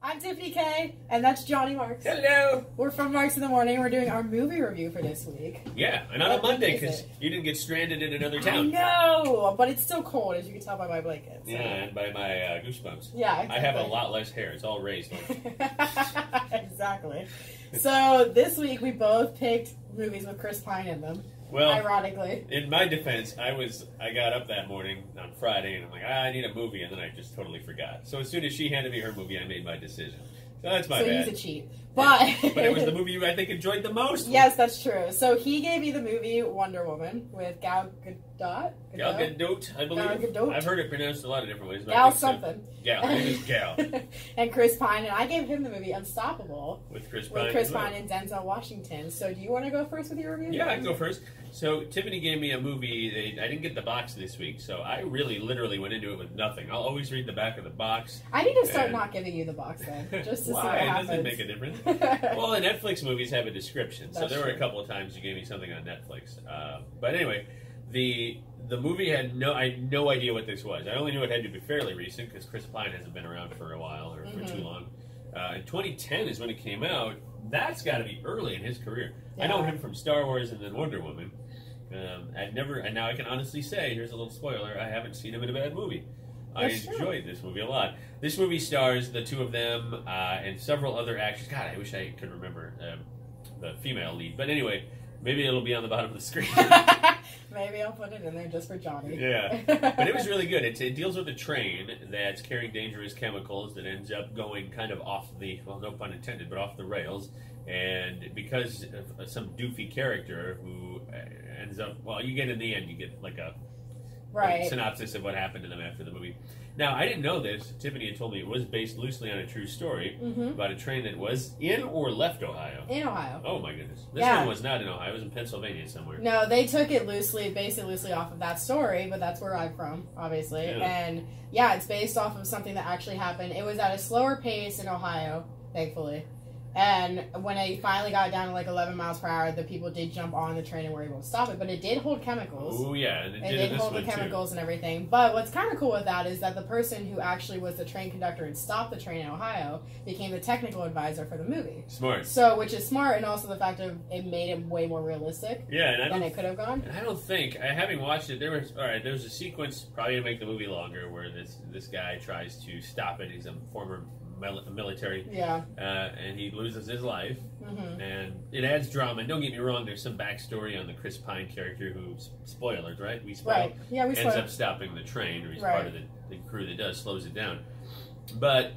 I'm Tiffany K, and that's Johnny Marks. Hello! We're from Marks in the Morning. We're doing our movie review for this week. Yeah, and on a Monday, because you didn't get stranded in another town. I know, but it's still cold, as you can tell by my blanket. So. Yeah, and by my goosebumps. Yeah, exactly. I have a lot less hair. It's all raised. Exactly. So this week we both picked movies with Chris Pine in them. Well, ironically. In my defense, I got up that morning on Friday, and I'm like, I need a movie, and then I just totally forgot. So as soon as she handed me her movie, I made my decision. So that's my bad. So he's a cheat. But it was the movie you, I think, enjoyed the most. Yes, that's true. So he gave me the movie Wonder Woman with Gal Gadot. Gal Gadot, I believe. Gal Gadot. I've heard it pronounced a lot of different ways. Gal something. Gal. Her name is Gal. And Chris Pine, and I gave him the movie Unstoppable. With Chris Pine. With Chris Pine and Denzel Washington. So do you want to go first with your review? Yeah, I can go first. So Tiffany gave me a movie. I didn't get the box this week, so I really literally went into it with nothing. I'll always read the back of the box. I need to start not giving you the box then, just to see what happens. Why? It doesn't make a difference. Well, the Netflix movies have a description, so there were a couple of times you gave me something on Netflix. But anyway, the movie I had no idea what this was. I only knew it had to be fairly recent because Chris Pine hasn't been around for a while or for too long. In 2010 is when it came out. That's got to be early in his career. Yeah. I know him from Star Wars and then Wonder Woman. And now I can honestly say, here's a little spoiler, I haven't seen him in a bad movie. That's enjoyed this movie a lot. This movie stars the two of them and several other actors. God, I wish I could remember the female lead. But anyway, maybe it'll be on the bottom of the screen. Maybe I'll put it in there just for Johnny. Yeah. But it was really good. It deals with a train that's carrying dangerous chemicals that ends up going kind of off the, well, no pun intended, but off the rails. And because of some doofy character who ends up, well, you get in the end, you get like a synopsis of what happened to them after the movie. Now, I didn't know this. Tiffany had told me it was based loosely on a true story about a train that was in or left Ohio. In Ohio. Oh, my goodness. This one was not in Ohio. It was in Pennsylvania somewhere. No, they took it loosely, based it loosely off of that story, but that's where I'm from, obviously. Yeah. And, yeah, it's based off of something that actually happened. It was at a slower pace in Ohio, thankfully. And when it finally got down to like 11 miles per hour, the people did jump on the train and were able to stop it. But it did hold chemicals. Oh, yeah. And it did hold the chemicals and everything. But what's kind of cool with that is that the person who actually was the train conductor and stopped the train in Ohio became the technical advisor for the movie. Smart. So, which is smart, and also the fact of it made it way more realistic than it could have gone. And I don't think, having watched it, there was a sequence, probably to make the movie longer, where this guy tries to stop it. He's a former military, and he loses his life, and it adds drama. And don't get me wrong, there's some backstory on the Chris Pine character who, spoilers, right? We spoil. Yeah, we spoil. Ends up stopping the train, or he's part of the crew that slows it down. But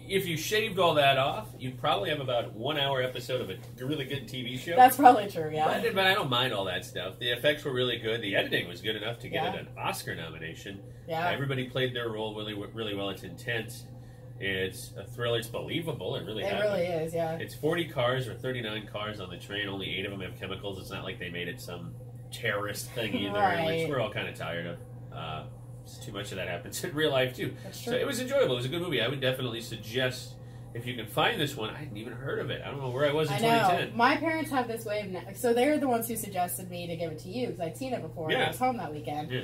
if you shaved all that off, you'd probably have about 1 hour episode of a really good TV show. That's probably true, yeah. But I don't mind all that stuff. The effects were really good. The editing was good enough to get it an Oscar nomination. Yeah. Everybody played their role really well. It's intense. It's a thriller. It's believable. It really is, yeah. It's 40 cars or 39 cars on the train. Only 8 of them have chemicals. It's not like they made it some terrorist thing either, which we're all kind of tired of. Too much of that happens in real life, too. That's true. So it was enjoyable. It was a good movie. I would definitely suggest, if you can find this one, I hadn't even heard of it. I don't know where I was in 2010. My parents have this way of... So they're the ones who suggested me to give it to you, because I'd seen it before and I was home that weekend. Yeah.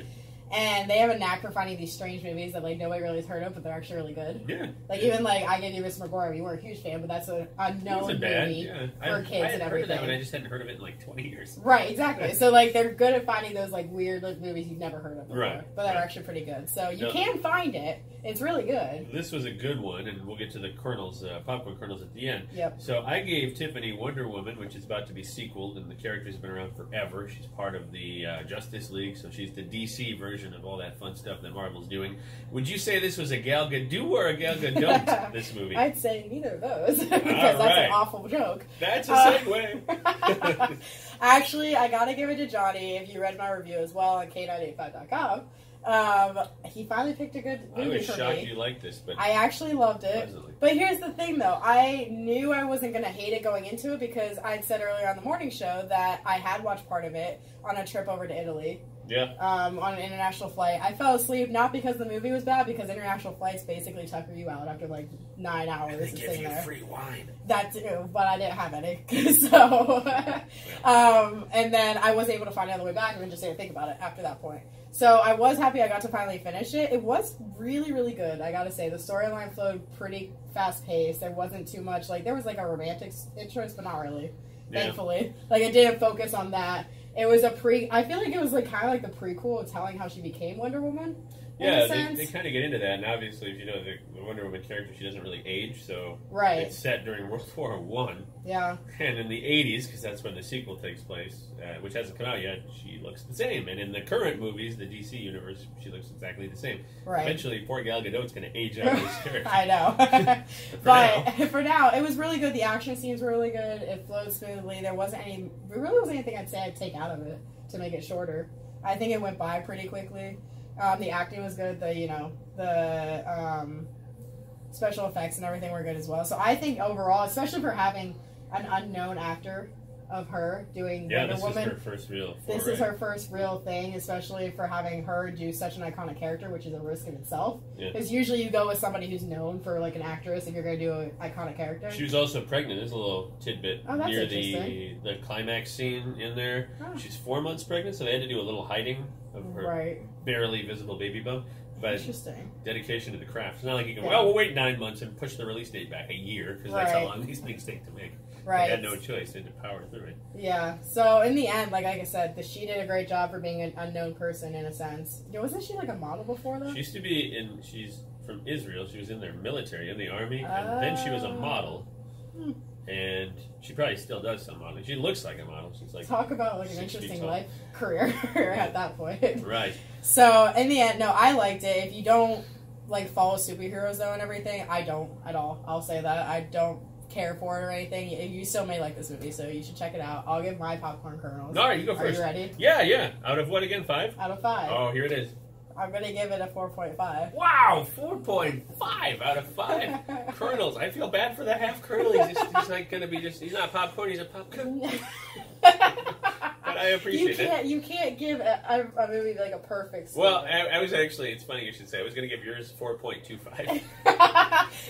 And they have a knack for finding these strange movies that like nobody really has heard of, but they're actually really good. Yeah. Like even like I gave you Mr. McGuire, you weren't a huge fan, but that's a known movie for kids and everything. I heard of that, but I just hadn't heard of it in like 20 years. Right, exactly. So like they're good at finding those like weird movies you've never heard of before, but they're actually pretty good. So you can find it. It's really good. This was a good one, and we'll get to the kernels, popcorn kernels at the end. Yep. So I gave Tiffany Wonder Woman, which is about to be sequeled, and the character's been around forever. She's part of the Justice League, so she's the DC version of all that fun stuff that Marvel's doing. Would you say this was a Gal Gadot or a Gal Gadot, this movie? I'd say neither of those, because that's an awful joke. That's a segue. Actually, I gotta give it to Johnny. If you read my review as well on K985.com, he finally picked a good movie for me. I was shocked you liked this, but I actually loved it. Pleasantly. But here's the thing, though. I knew I wasn't going to hate it going into it because I'd said earlier on the morning show that I had watched part of it on a trip over to Italy. Yeah. On an international flight. I fell asleep, not because the movie was bad, because international flights basically tucker you out after like 9 hours. And they give you free wine. That too, but I didn't have any. So, and then I was able to find it on the way back and then just didn't think about it after that point. So I was happy I got to finally finish it. It was really, really good, I gotta say. The storyline flowed pretty fast-paced. There wasn't too much, like, there was, like, a romantic interest, but not really, thankfully. Like, it didn't focus on that. It was I feel like it was, like, kind of like the prequel of telling how she became Wonder Woman. Yeah, they kind of get into that, and obviously, if you know the Wonder Woman character, she doesn't really age, so it's set during World War I. Yeah. And in the 80s, because that's when the sequel takes place, which hasn't come out yet, she looks the same. And in the current movies, the DC universe, she looks exactly the same. Right. Eventually, poor Gal Gadot's going to age out of this character. I know. But for now, it was really good. The action scenes were really good. It flowed smoothly. There really wasn't anything I'd say I'd take out of it to make it shorter. I think it went by pretty quickly. The acting was good. The special effects and everything were good as well. So I think overall, especially for having an unknown actor of her doing Wonder Woman. This is her first real foray. This is her first real thing, especially for having her do such an iconic character, which is a risk in itself. Because usually you go with somebody who's known for like an actress if you're going to do an iconic character. She was also pregnant. There's a little tidbit near the climax scene in there. Oh. She's 4 months pregnant, so they had to do a little hiding of her barely visible baby bump. But interesting. Dedication to the craft. It's not like you can, we'll wait 9 months and push the release date back a year, because that's how long these things take to make. They had no choice. They had to power through it. Yeah. So in the end, like I said, she did a great job for being an unknown person in a sense. Wasn't she like a model before though? She used to be she's from Israel. She was in their military, in the army, and then she was a model. And she probably still does some modeling. She looks like a model. She's like, talk about like an interesting life career at that point. Right. So in the end, no, I liked it. If you don't like follow superheroes though and everything, I don't at all. I'll say that I don't care for it or anything. You still may like this movie, so you should check it out. I'll give my popcorn kernels. All right, you go first. Are you ready? Yeah. Out of what again? 5? Out of 5. Oh, here it is. I'm gonna give it a 4.5. Wow, 4.5 out of 5 kernels. I feel bad for the half kernel. He's like gonna be he's not popcorn. He's a popcorn. But I appreciate it. You can't give a movie like a perfect score. Well, I was actually, it's funny you should say, I was going to give yours 4.25.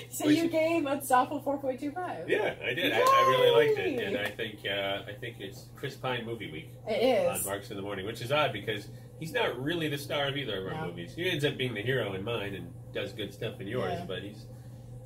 So you gave Unstoppable 4.25. Yeah, I did. I really liked it. And I think it's Chris Pine Movie Week. It is. On Marks in the Morning, which is odd because he's not really the star of either of our movies. He ends up being the hero in mine and does good stuff in yours, but he's...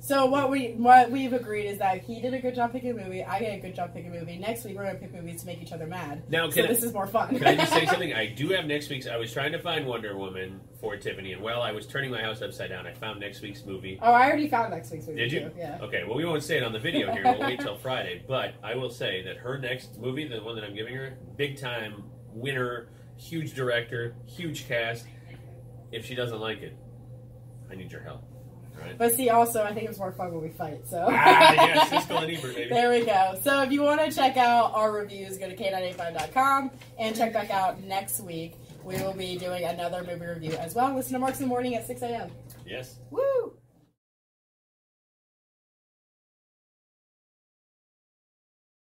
So what we've agreed is that he did a good job picking a movie, I did a good job picking a movie. Next week we're going to pick movies to make each other mad. Now, this is more fun. Can I just say something? I do have next week's. I was trying to find Wonder Woman for Tiffany, and while I was turning my house upside down, I found next week's movie. Oh, I already found next week's movie. Did you? Too. Yeah. Okay, well we won't say it on the video here. We'll wait till Friday. But I will say that her next movie, the one that I'm giving her, big time winner, huge director, huge cast. If she doesn't like it, I need your help. Right. But see, also, I think it's more fun when we fight, so... yes, Siskel and Ebert, baby. There we go. So if you want to check out our reviews, go to k985.com and check back out next week. We will be doing another movie review as well. Listen to Marks in the Morning at 6 a.m. Yes. Woo!